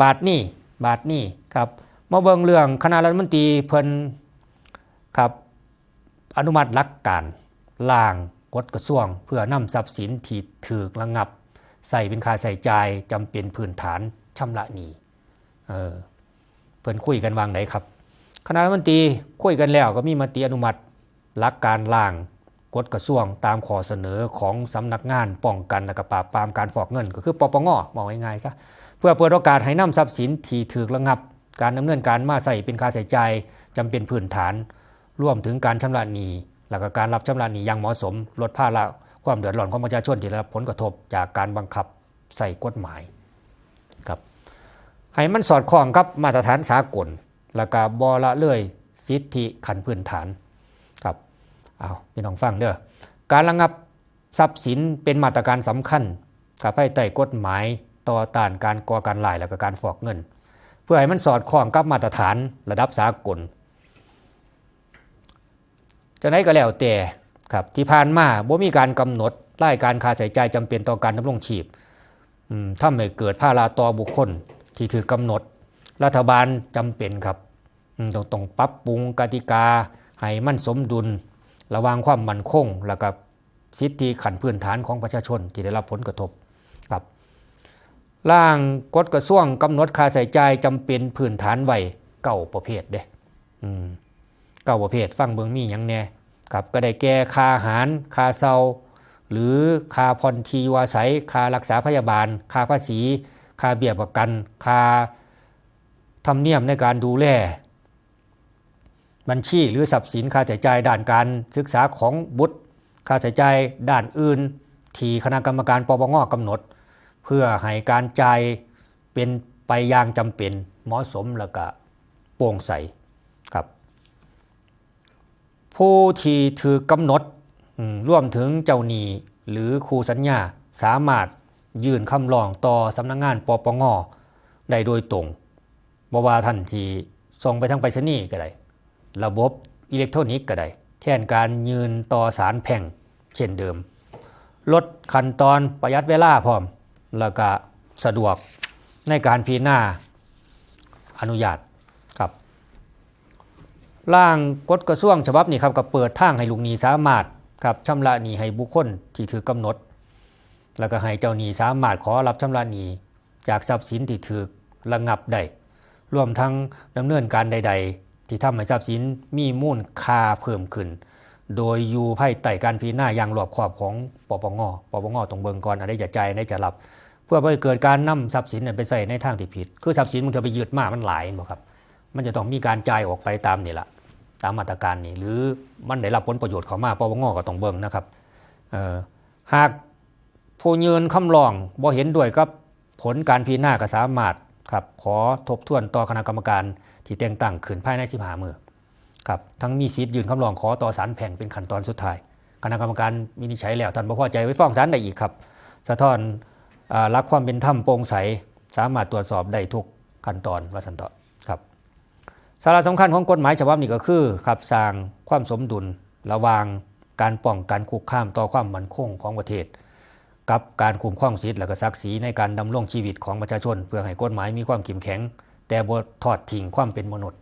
บาทนี่ครับมาเบิ่งเรื่องคณะรัฐมนตรีเพิ่นครับอนุมัติหลักการร่างกฎกระทรวงเพื่อนำทรัพย์สินที่ถูกระงับใส่เป็นค่าใช้จ่ายจำเป็นพื้นฐานชำระหนี้เพิ่นคุยกันวางไหนครับคณะรัฐมนตรีคุยกันแล้วก็มีมติอนุมัติหลักการร่างกฎกระทรวงตามข้อเสนอของสำนักงานป้องกันและปราบปรามการฟอกเงินก็คือปปงมองง่ายๆซะเพื่อเปิดโอกาสให้นำทรัพย์สินที่ถูกระงับการดำเนินการมาใส่เป็นค่าใช้จ่ายจำเป็นพื้นฐานรวมถึงการชำระหนี้และก็การรับชำระหนี้อย่างเหมาะสมลดภาระความเดือดร้อนของประชาชนที่ได้รับผลกระทบจากการบังคับใส่กฎหมายครับให้มันสอดคล้องกับมาตรฐานสากลและก็บ่ละเลยสิทธิขั้นพื้นฐานครับเอาพี่น้องฟังเด้อการระงับทรัพย์สินเป็นมาตรการสำคัญกับภายใต้กฎหมายต่อต้านการก่อการร้ายและก็การฟอกเงินเพื่อให้มันสอดคล้องกับมาตรฐานระดับสากลจะไหนก็แล้วแต่ครับที่ผ่านมาบ่มีการกำหนดรายการค่าใช้จ่ายจำเป็นต่อการดำรงชีพทำให้เกิดภาระต่อบุคคลที่ถือกำหนดรัฐบาลจำเป็นครับต้องปรับปรุงกติกาให้มันสมดุลระหว่างความมั่นคงและกับสิทธิขั้นพื้นฐานของประชาชนที่ได้รับผลกระทบครับร่างกฎกระทรวงกำหนดค่าใช้จ่ายจำเป็นพื้นฐานไว้9ประเภทเด้9ประเภทฟังเบิ่งมีหยังแน่ครับก็ได้แก่ค่าอาหารค่าเช่าหรือค่าผ่อนที่อยู่อาศัยค่ารักษาพยาบาลค่าภาษีค่าเบี้ยประกันค่าธรรมเนียมในการดูแลบัญชีหรือทรัพย์สินค่าใช้จ่ายด้านการศึกษาของบุตรค่าใช้จ่ายด้านอื่นที่คณะกรรมการปปงกำหนดเพื่อให้การจ่ายเป็นไปอย่างจำเป็นเหมาะสมและก็โปร่งใสครับผู้ที่ถือกำหนดรวมถึงเจ้าหนี้หรือคู่สัญญาสามารถยื่นคำร้องต่อสำนักงานปปงได้โดยตรงบ่ว่าท่านที่ส่งไปทางไปรษณีย์ก็ได้ระบบอิเล็กทรอนิกส์ก็ได้แทนการยื่นต่อศาลแพ่งเช่นเดิมลดขั้นตอนประหยัดเวลาพร้อมแล้วก็สะดวกในการพิจารณาอนุญาตครับร่างกฎกระทรวงฉบับนี้ครับก็เปิดทางให้ลูกหนี้สามารถครับชำระหนี้ให้บุคคลที่ถือกำหนดแล้วก็ให้เจ้าหนี้สามารถขอรับชำระหนี้จากทรัพย์สินที่ถูกระงับได้รวมทั้งดำเนินการใดๆที่ทำให้ทรัพย์สินมีมูลค่าเพิ่มขึ้นโดยอยู่ภายใต้การพิจารณาอย่างรอบคอบของปปงต้องเบิ่งก่อนอะไรจะจ่ายอะไรจะรับเพื่อไม่ให้เกิดการนำทรัพย์สินไปใส่ในทางที่ผิดคือทรัพย์สินมันจะไปยึดมามันหลายบ่ครับมันจะต้องมีการจ่ายออกไปตามนี่แหละตามมาตรการนี้หรือมันได้รับผลประโยชน์เข้ามาปปงก็ต้องเบิ่งนะครับหากผู้ยื่นคำร้องบ่เห็นด้วยกับผลการพิจารณาก็สามารถครับขอทบทวนต่อคณะกรรมการที่แต่งตั้งขึ้นภายใน15 มื้อครับทั้งมีสิทธิ์ยื่นคำร้องขอต่อศาลแพ่งเป็นขั้นตอนสุดท้ายคณะกรรมการวินิจฉัยแล้วท่านบ่พอใจไว้ฟ้องศาลได้อีกครับสะท้อนหลักความเป็นธรรมโปร่งใสสามารถตรวจสอบได้ทุกขั้นตอนว่าซั่นเถาะครับสาระสำคัญของกฎหมายฉบับนี้ก็คือครับสร้างความสมดุลระหว่างการป้องกันคุกคามต่อความมั่นคงของประเทศกับการคุ้มครองสิทธิและก็ศักดิ์ศรีในการดำรงชีวิตของประชาชนเพื่อให้กฎหมายมีความเข้มแข็งแต่บ่ทอดทิ้งความเป็นมนุษย์